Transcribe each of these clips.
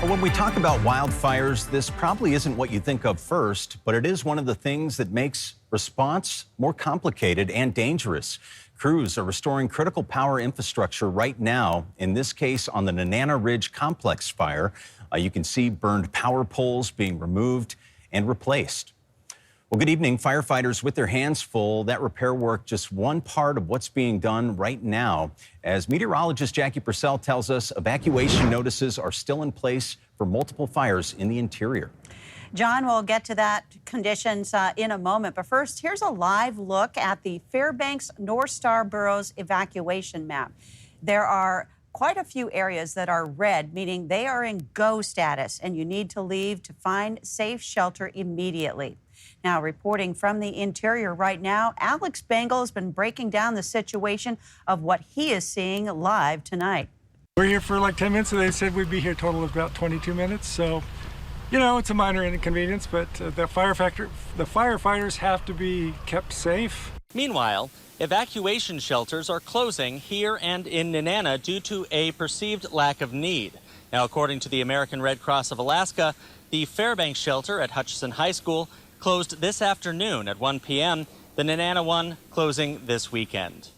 When we talk about wildfires, this probably isn't what you think of first, but it is one of the things that makes response more complicated and dangerous. Crews are restoring critical power infrastructure right now, in this case on the Nenana Ridge Complex fire. You can see burned power poles being removed and replaced. Well, good evening. Firefighters with their hands full. That repair work just one part of what's being done right now. As meteorologist Jackie Purcell tells us, evacuation notices are still in place for multiple fires in the interior. John, we'll get to that conditions in a moment. But first, here's a live look at the Fairbanks North Star Boroughs evacuation map. There are quite a few areas that are red, meaning they are in go status, and you need to leave to find safe shelter immediately. Now, reporting from the interior right now, Alex Bengal has been breaking down the situation of what he is seeing live tonight. We're here for like 10 minutes, and they said we'd be here a total of about 22 minutes. So, you know, it's a minor inconvenience, but the firefighters have to be kept safe. Meanwhile, evacuation shelters are closing here and in Nenana due to a perceived lack of need. Now, according to the American Red Cross of Alaska, the Fairbanks shelter at Hutchinson High School closed this afternoon at 1 p.m., the Nenana one closing this weekend.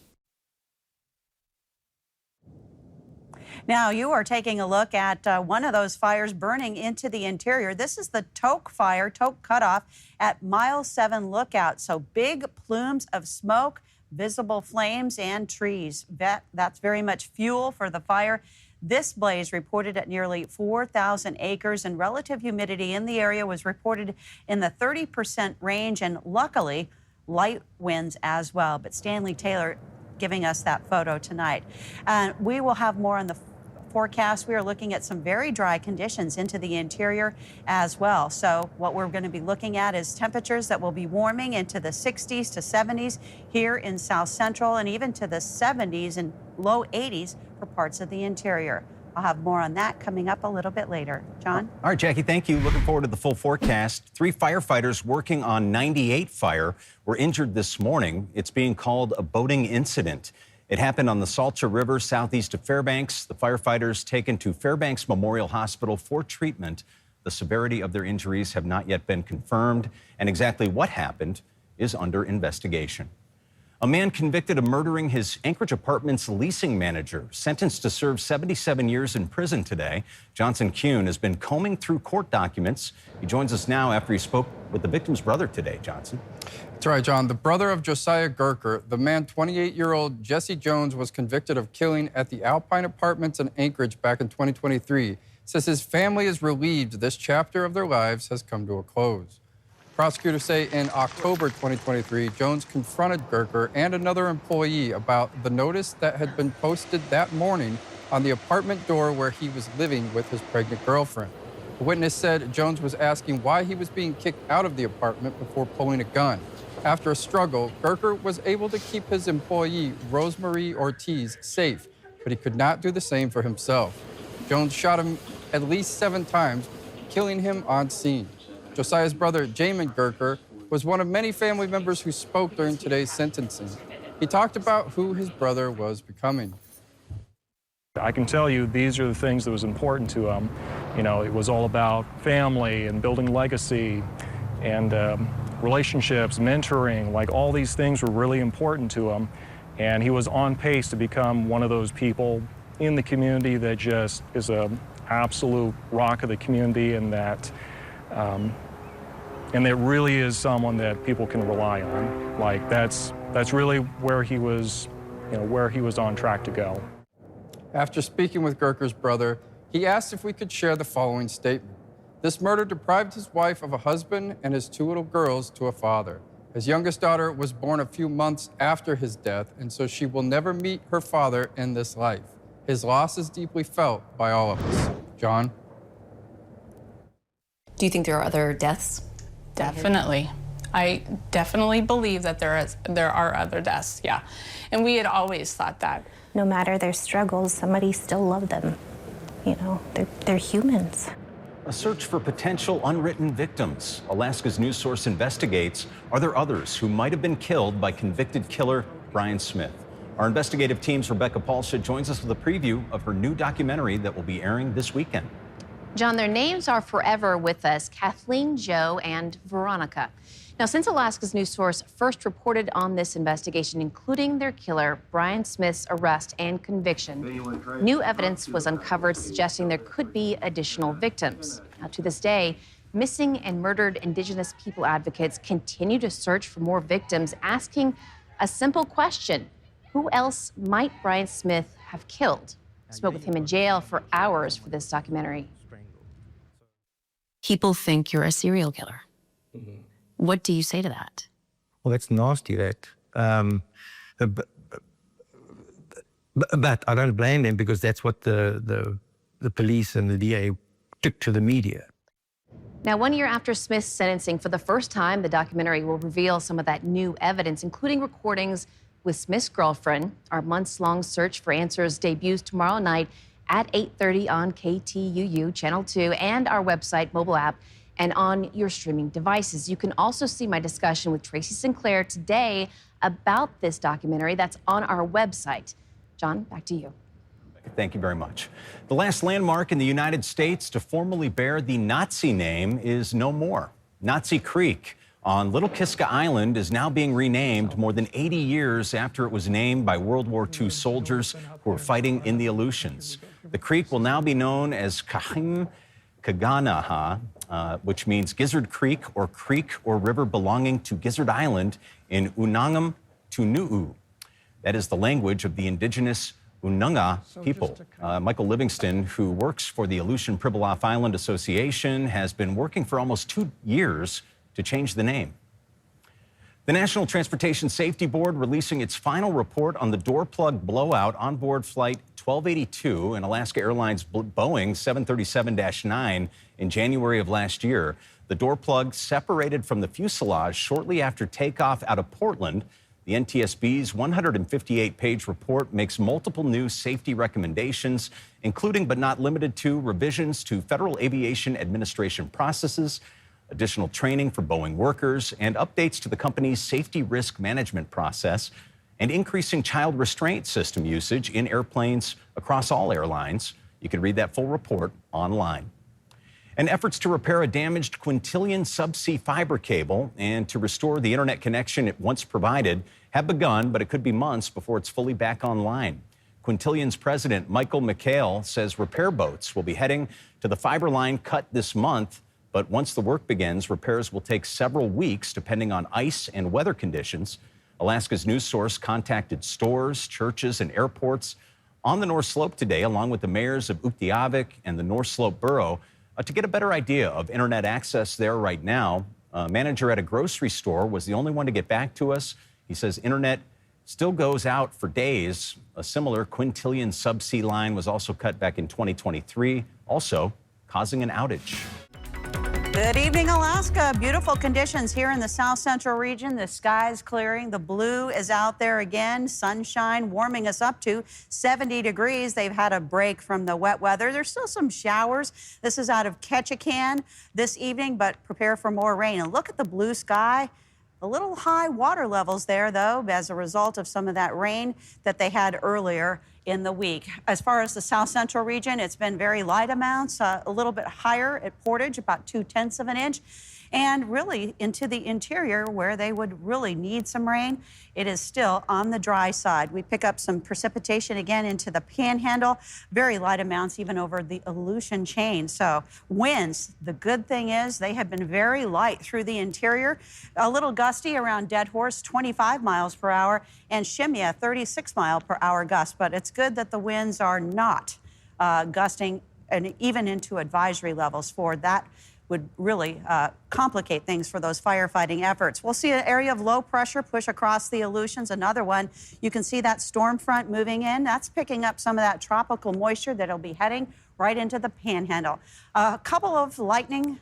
Now, you are taking a look at one of those fires burning into the interior. This is the Toke fire, Toke cutoff at Mile 7 Lookout. So big plumes of smoke, visible flames, and trees. That's very much fuel for the fire. This blaze reported at nearly 4,000 acres, and relative humidity in the area was reported in the 30% range, and luckily, light winds as well. But Stanley Taylor giving us that photo tonight. We will have more on the forecast. We are looking at some very dry conditions into the interior as well. So what we're going to be looking at is temperatures that will be warming into the 60s to 70s here in South Central, and even to the 70s and low 80s for parts of the interior. I'll have more on that coming up a little bit later. John? All right, Jackie, thank you. Looking forward to the full forecast. 3 firefighters working on 98 fire were injured this morning. It's being called a boating incident. It happened on the Salcha River southeast of Fairbanks. The firefighters taken to Fairbanks Memorial Hospital for treatment. The severity of their injuries have not yet been confirmed, and exactly what happened is under investigation. A man convicted of murdering his Anchorage Apartments leasing manager, sentenced to serve 77 years in prison today. Johnson Kuhn has been combing through court documents. He joins us now after he spoke with the victim's brother today. Johnson. That's right, John. The brother of Josiah Gerker, the man 28-year-old Jesse Jones was convicted of killing at the Alpine Apartments in Anchorage back in 2023, says his family is relieved this chapter of their lives has come to a close. Prosecutors say in October 2023, Jones confronted Gerker and another employee about the notice that had been posted that morning on the apartment door where he was living with his pregnant girlfriend. The witness said Jones was asking why he was being kicked out of the apartment before pulling a gun. After a struggle, Gerker was able to keep his employee, Rosemarie Ortiz, safe, but he could not do the same for himself. Jones shot him at least 7 times, killing him on scene. Josiah's brother, Jamin Gerker, was one of many family members who spoke during today's sentencing. He talked about who his brother was becoming. I can tell you these are the things that was important to him. You know, it was all about family and building legacy and relationships, mentoring, like all these things were really important to him. And he was on pace to become one of those people in the community that just is an absolute rock of the community, and that really is someone that people can rely on. Like that's really where he was, you know, where he was on track to go. After speaking with Gerker's brother, he asked if we could share the following statement. This murder deprived his wife of a husband and his 2 little girls to a father. His youngest daughter was born a few months after his death, and so she will never meet her father in this life. His loss is deeply felt by all of us. John? Do you think there are other deaths? Definitely. I definitely believe that there are other deaths, yeah. And we had always thought that. No matter their struggles, somebody still loved them. You know, they're humans. A search for potential unwritten victims. Alaska's news source investigates. Are there others who might have been killed by convicted killer Brian Smith? Our investigative team's Rebecca Paulsha joins us with a preview of her new documentary that will be airing this weekend. John, their names are forever with us, Kathleen, Joe, and Veronica. Now, since Alaska's news source first reported on this investigation, including their killer, Brian Smith's arrest and conviction, new evidence was uncovered suggesting there could be additional victims. Now, to this day, missing and murdered Indigenous people advocates continue to search for more victims, asking a simple question: who else might Brian Smith have killed? I spoke with him in jail for hours for this documentary. People think you're a serial killer. Mm-hmm. What do you say to that? Well, that's nasty, that. But I don't blame them, because that's what the police and the DA took to the media. Now, 1 year after Smith's sentencing, for the first time, the documentary will reveal some of that new evidence, including recordings with Smith's girlfriend. Our months-long search for answers debuts tomorrow night at 8:30 on KTUU Channel 2 and our website, mobile app, and on your streaming devices. You can also see my discussion with Tracy Sinclair today about this documentary. That's on our website. John, back to you. Thank you very much. The last landmark in the United States to formally bear the Nazi name is no more. Nazi Creek on Little Kiska Island is now being renamed more than 80 years after it was named by World War II soldiers who were fighting in the Aleutians. The creek will now be known as Kahim Kaganaha, which means Gizzard Creek or river belonging to Gizzard Island in Unangam Tunuu. That is the language of the indigenous Unanga people. Michael Livingston, who works for the Aleutian Pribilof Island Association, has been working for almost 2 years to change the name. The National Transportation Safety Board releasing its final report on the door plug blowout on board Flight 1282 in Alaska Airlines Boeing 737-9 in January of last year. The door plug separated from the fuselage shortly after takeoff out of Portland. The NTSB's 158-page report makes multiple new safety recommendations, including but not limited to revisions to Federal Aviation Administration processes, additional training for Boeing workers, and updates to the company's safety risk management process, and increasing child restraint system usage in airplanes across all airlines. You can read that full report online. And efforts to repair a damaged quintillion subsea fiber cable and to restore the internet connection it once provided have begun, but it could be months before it's fully back online. Quintillion's president, Michael McHale, says repair boats will be heading to the fiber line cut this month, but once the work begins, repairs will take several weeks depending on ice and weather conditions. Alaska's news source contacted stores, churches, and airports on the North Slope today, along with the mayors of Utqiagvik and the North Slope Borough, to get a better idea of internet access there right now. A manager at a grocery store was the only one to get back to us. He says internet still goes out for days. A similar quintillion subsea line was also cut back in 2023, also causing an outage. Good evening, Alaska. Beautiful conditions here in the south central region. The sky's clearing. The blue is out there again. Sunshine warming us up to 70 degrees. They've had a break from the wet weather. There's still some showers. This is out of Ketchikan this evening, but prepare for more rain. And look at the blue sky. A little high water levels there, though, as a result of some of that rain that they had earlier in the week. As far as the south central region, it's been very light amounts, a little bit higher at Portage, about 0.2 of an inch. And really into the interior where they would really need some rain, it is still on the dry side. We pick up some precipitation again into the Panhandle, very light amounts even over the Aleutian chain. So winds, the good thing is they have been very light through the interior. A little gusty around Dead Horse, 25 miles per hour, and Shimya, 36 mile per hour gust. But it's good that the winds are not gusting and even into advisory levels for that. Would really complicate things for those firefighting efforts. We'll see an area of low pressure push across the Aleutians. Another one, you can see that storm front moving in. That's picking up some of that tropical moisture that'll be heading right into the Panhandle. A couple of lightning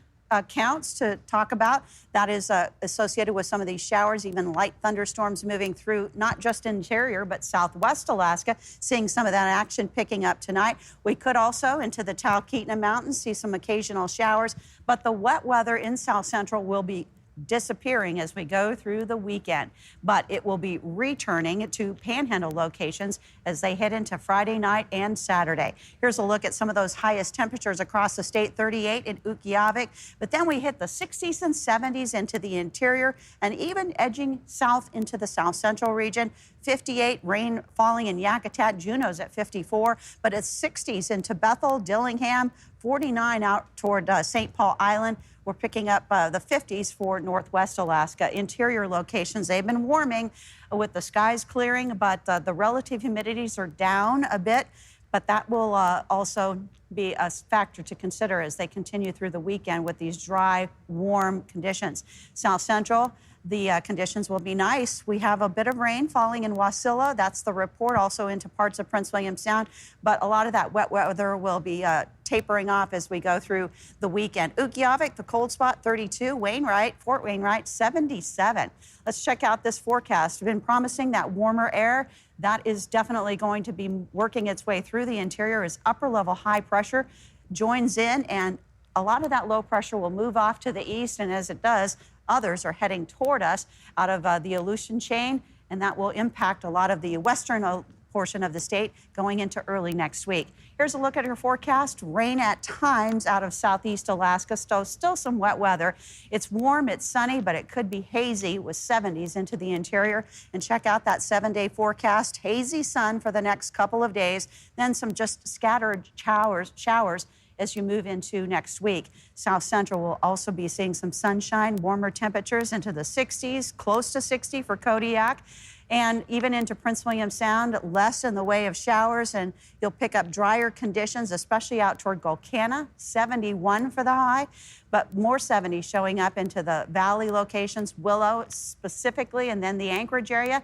counts to talk about. That is associated with some of these showers, even light thunderstorms moving through not just interior, but southwest Alaska, seeing some of that action picking up tonight. We could also into the Talkeetna Mountains see some occasional showers, but the wet weather in south central will be disappearing as we go through the weekend, but it will be returning to panhandle locations as they head into Friday night and Saturday. Here's a look at some of those highest temperatures across the state. 38 in Utqiagvik, but then we hit the 60s and 70s into the interior and even edging south into the south central region. 58, rain falling in Yakutat. Juneau's at 54, but it's 60s into Bethel, Dillingham, 49 out toward St. Paul Island. We're picking up the 50s for Northwest Alaska. Interior locations, they've been warming with the skies clearing, but the relative humidities are down a bit. But that will also be a factor to consider as they continue through the weekend with these dry, warm conditions. South Central, the conditions will be nice. We have a bit of rain falling in Wasilla. That's the report, also into parts of Prince William Sound. But a lot of that wet weather will be tapering off as we go through the weekend. Utqiagvik, the cold spot, 32. Fort Wainwright, 77. Let's check out this forecast. We've been promising that warmer air. That is definitely going to be working its way through the interior as upper level high pressure joins in, and a lot of that low pressure will move off to the east, and as it does, others are heading toward us out of the Aleutian chain, and that will impact a lot of the western portion of the state going into early next week. Here's a look at your forecast. Rain at times out of southeast Alaska, still some wet weather. It's warm, it's sunny, but it could be hazy with 70s into the interior. And check out that 7-day forecast. Hazy sun for the next couple of days, then some just scattered showers as you move into next week. South Central will also be seeing some sunshine, warmer temperatures into the 60s, close to 60 for Kodiak. And even into Prince William Sound, less in the way of showers, and you'll pick up drier conditions, especially out toward Golcana, 71 for the high, but more 70 showing up into the valley locations, Willow specifically, and then the Anchorage area.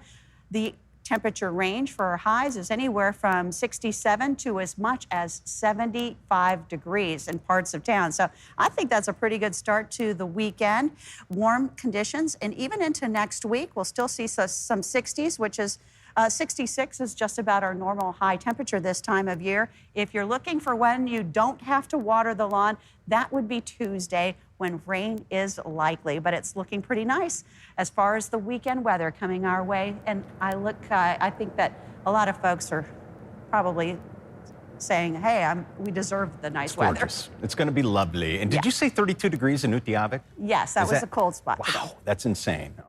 The temperature range for our highs is anywhere from 67 to as much as 75 degrees in parts of town. So I think that's a pretty good start to the weekend. Warm conditions, and even into next week, we'll still see some 60s, which is 66 is just about our normal high temperature this time of year. If you're looking for when you don't have to water the lawn, that would be Tuesday when rain is likely, but it's looking pretty nice as far as the weekend weather coming our way. And I think that a lot of folks are probably saying, hey, we deserve the nice weather. Gorgeous. It's going to be lovely. And did you say 32 degrees in Utqiagvik? Yes, that was a cold spot today. Wow, that's insane.